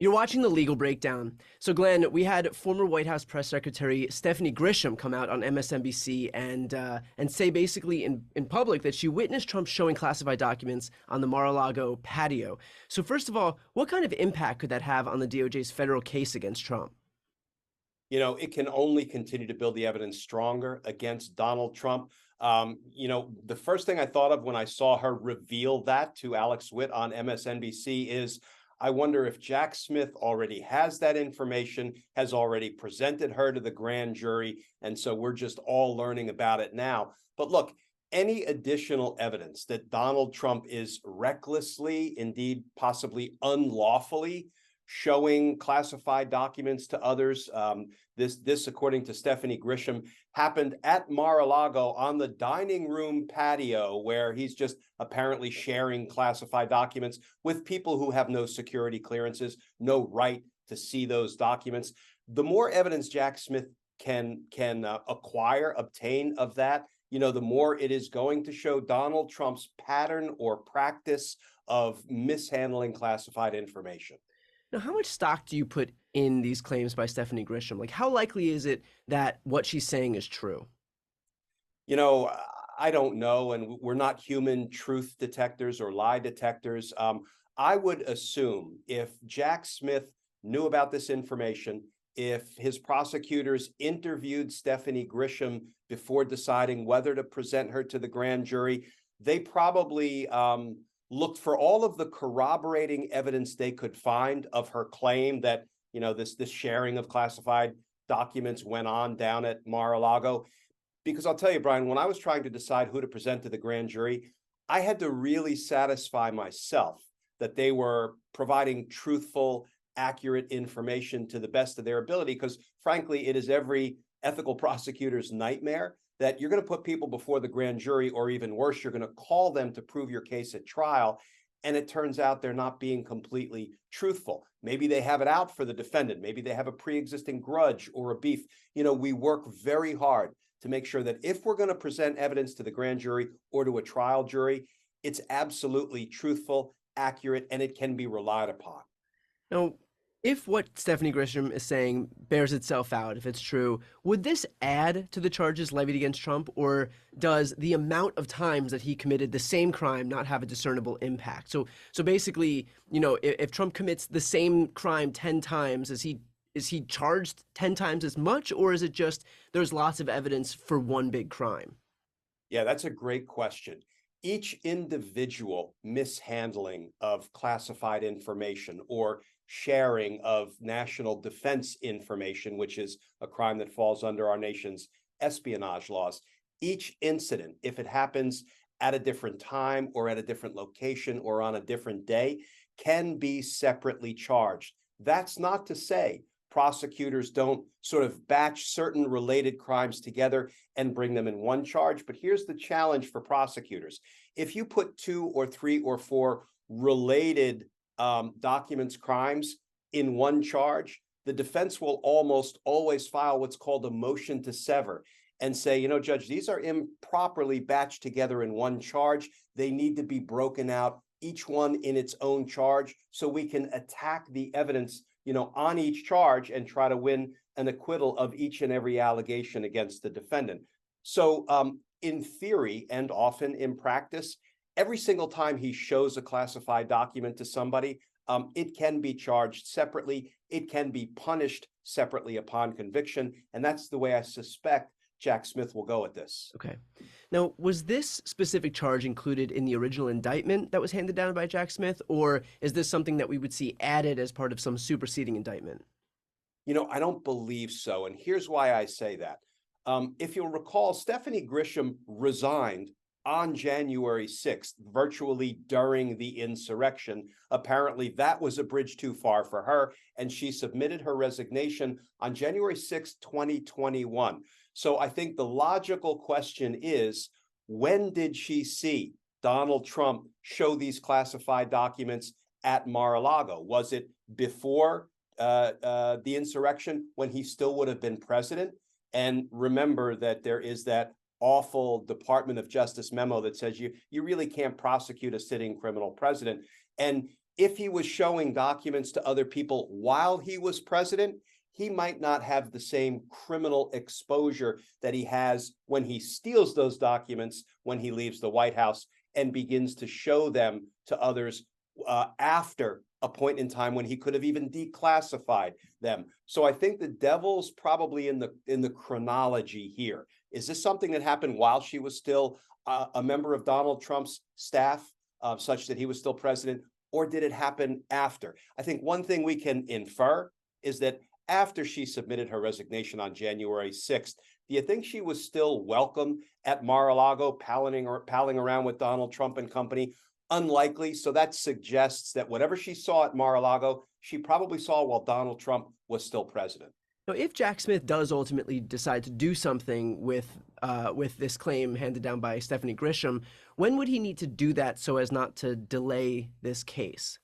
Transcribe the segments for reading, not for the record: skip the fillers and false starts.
You're watching the legal breakdown. So, Glenn, we had former White House press secretary Stephanie Grisham come out on MSNBC and say basically in public that she witnessed Trump showing classified documents on the Mar-a-Lago patio. So, first of all, what kind of impact could that have on the DOJ's federal case against Trump? It can only continue to build the evidence stronger against Donald Trump. The first thing I thought of when I saw her reveal that to Alex Witt on MSNBC is I wonder if Jack Smith already has that information, has already presented her to the grand jury. And so we're just all learning about it now. But look, any additional evidence that Donald Trump is recklessly, indeed possibly unlawfully, showing classified documents to others. This, according to Stephanie Grisham, happened at Mar-a-Lago on the dining room patio, where he's just apparently sharing classified documents with people who have no security clearances, no right to see those documents. The more evidence Jack Smith can obtain of that, the more it is going to show Donald Trump's pattern or practice of mishandling classified information. Now, how much stock do you put in these claims by Stephanie Grisham? Like, how likely is it that what she's saying is true? You know, I don't know, and we're not human truth detectors or lie detectors. I would assume if Jack Smith knew about this information, if his prosecutors interviewed Stephanie Grisham before deciding whether to present her to the grand jury, they probably looked for all of the corroborating evidence they could find of her claim that, this sharing of classified documents went on down at Mar-a-Lago. Because I'll tell you, Brian, when I was trying to decide who to present to the grand jury, I had to really satisfy myself that they were providing truthful, accurate information to the best of their ability. Because frankly, it is every ethical prosecutor's nightmare that you're going to put people before the grand jury, or even worse, you're going to call them to prove your case at trial. And it turns out they're not being completely truthful. Maybe they have it out for the defendant. Maybe they have a pre-existing grudge or a beef. We work very hard to make sure that if we're going to present evidence to the grand jury or to a trial jury, it's absolutely truthful, accurate, and it can be relied upon. Now, if what Stephanie Grisham is saying bears itself out, if it's true, would this add to the charges levied against Trump, or does the amount of times that he committed the same crime not have a discernible impact? So basically, if Trump commits the same crime 10 times, is he charged 10 times as much, or is it just there's lots of evidence for one big crime? Yeah, that's a great question. Each individual mishandling of classified information or sharing of national defense information, which is a crime that falls under our nation's espionage laws, each incident, if it happens at a different time or at a different location or on a different day, can be separately charged. That's not to say prosecutors don't sort of batch certain related crimes together and bring them in one charge. But here's the challenge for prosecutors. If you put 2 or 3 or 4 related documents, crimes in one charge, the defense will almost always file what's called a motion to sever and say, Judge, these are improperly batched together in one charge. They need to be broken out, each one in its own charge, so we can attack the evidence on each charge and try to win an acquittal of each and every allegation against the defendant. So in theory, and often in practice, every single time he shows a classified document to somebody, it can be charged separately. It can be punished separately upon conviction. And that's the way I suspect Jack Smith will go at this. Okay. Now, was this specific charge included in the original indictment that was handed down by Jack Smith, or is this something that we would see added as part of some superseding indictment? I don't believe so. And here's why I say that. If you'll recall, Stephanie Grisham resigned on January 6th, virtually during the insurrection. Apparently, that was a bridge too far for her, and she submitted her resignation on January 6th, 2021. So I think the logical question is, when did she see Donald Trump show these classified documents at Mar-a-Lago? Was it before the insurrection, when he still would have been president? And remember that there is that awful Department of Justice memo that says you really can't prosecute a sitting criminal president. And if he was showing documents to other people while he was president, he might not have the same criminal exposure that he has when he steals those documents when he leaves the White House and begins to show them to others after a point in time when he could have even declassified them. So I think the devil's probably in the chronology here. Is this something that happened while she was still a member of Donald Trump's staff, such that he was still president, or did it happen after? I think one thing we can infer is that after she submitted her resignation on January 6th, do you think she was still welcome at Mar-a-Lago, palling around with Donald Trump and company? Unlikely. So that suggests that whatever she saw at Mar-a-Lago, she probably saw while Donald Trump was still president. Now, if Jack Smith does ultimately decide to do something with this claim handed down by Stephanie Grisham, when would he need to do that so as not to delay this case?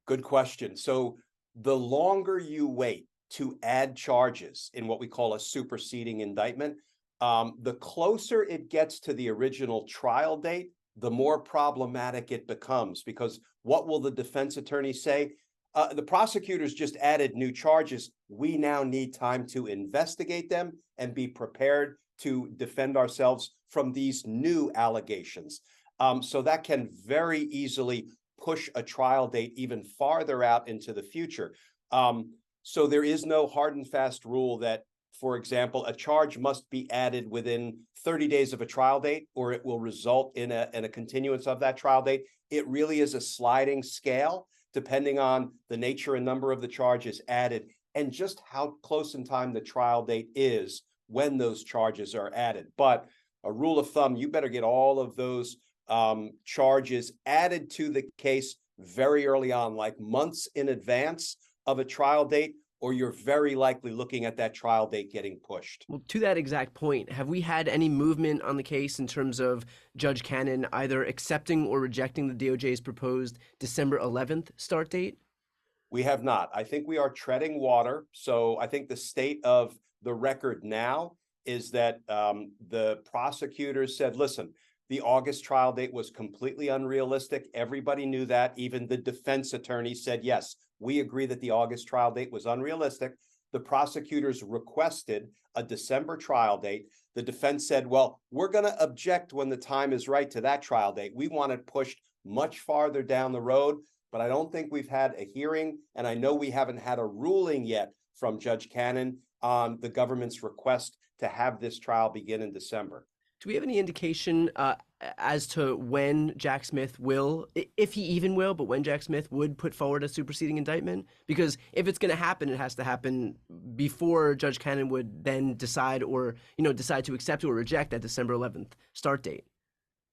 Good question. So the longer you wait to add charges in what we call a superseding indictment, the closer it gets to the original trial date, the more problematic it becomes. Because what will the defense attorney say? The prosecutors just added new charges. We now need time to investigate them and be prepared to defend ourselves from these new allegations. So that can very easily push a trial date even farther out into the future. So there is no hard and fast rule that, for example, a charge must be added within 30 days of a trial date, or it will result in a continuance of that trial date. It really is a sliding scale, depending on the nature and number of the charges added and just how close in time the trial date is when those charges are added. But a rule of thumb, you better get all of those charges added to the case very early on, like months in advance of a trial date, or you're very likely looking at that trial date getting pushed. Well, to that exact point, have we had any movement on the case in terms of Judge Cannon either accepting or rejecting the DOJ's proposed December 11th start date? We have not. I think we are treading water. So I think the state of the record now is that the prosecutors said, listen, the August trial date was completely unrealistic. Everybody knew that. Even the defense attorney said, yes, we agree that the August trial date was unrealistic. The prosecutors requested a December trial date. The defense said, well, we're going to object when the time is right to that trial date. We want it pushed much farther down the road, but I don't think we've had a hearing, and I know we haven't had a ruling yet from Judge Cannon on the government's request to have this trial begin in December. Do we have any indication as to when Jack Smith will, if he even will, but when Jack Smith would put forward a superseding indictment? Because if it's going to happen, it has to happen before Judge Cannon would then decide to accept or reject that December 11th start date.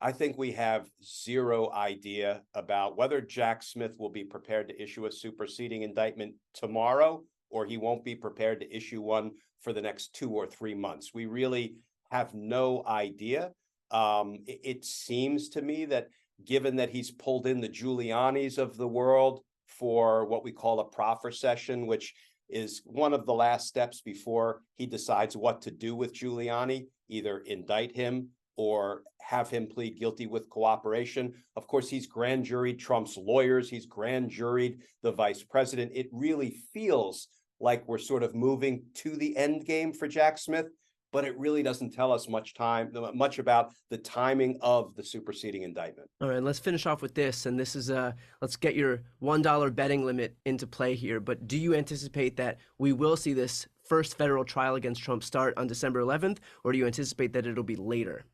I think we have zero idea about whether Jack Smith will be prepared to issue a superseding indictment tomorrow, or he won't be prepared to issue one for the next 2 or 3 months. We really have no idea. It seems to me that given that he's pulled in the Giulianis of the world for what we call a proffer session, which is one of the last steps before he decides what to do with Giuliani, either indict him or have him plead guilty with cooperation. Of course, he's grand juried Trump's lawyers. Much grand juried the vice president. It really feels like we're sort of moving to the end game for Jack Smith, but it really doesn't tell us much about the timing of the superseding indictment. All right, let's finish off with this. And this is let's get your $1 betting limit into play here. But do you anticipate that we will see this first federal trial against Trump start on December 11th, or do you anticipate that it'll be later?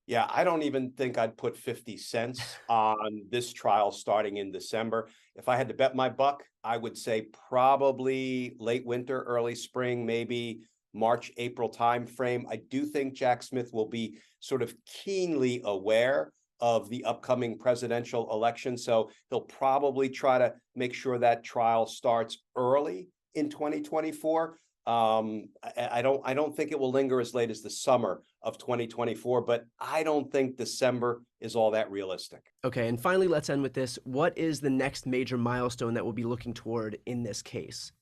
Yeah, I don't even think I'd put 50 cents on this trial starting in December. If I had to bet my buck, I would say probably late winter, early spring, maybe March, April timeframe. I do think Jack Smith will be sort of keenly aware of the upcoming presidential election. So he'll probably try to make sure that trial starts early in 2024. I don't think it will linger as late as the summer of 2024, but I don't think December is all that realistic. Okay, and finally, let's end with this. What is the next major milestone that we'll be looking toward in this case?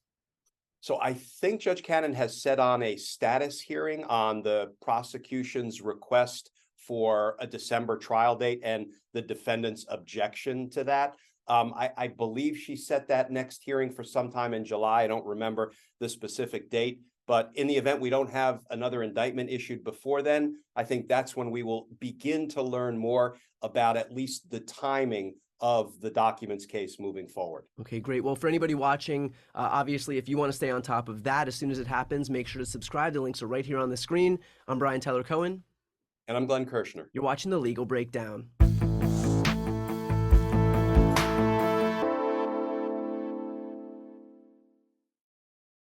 So I think Judge Cannon has set on a status hearing on the prosecution's request for a December trial date and the defendant's objection to that. I believe she set that next hearing for sometime in July. I don't remember the specific date. But in the event we don't have another indictment issued before then, I think that's when we will begin to learn more about at least the timing of the documents case moving forward. Okay, great. Well, for anybody watching, obviously, if you want to stay on top of that as soon as it happens, make sure to subscribe. The links are right here on the screen. I'm Brian Tyler Cohen. And I'm Glenn Kirshner. You're watching The Legal Breakdown.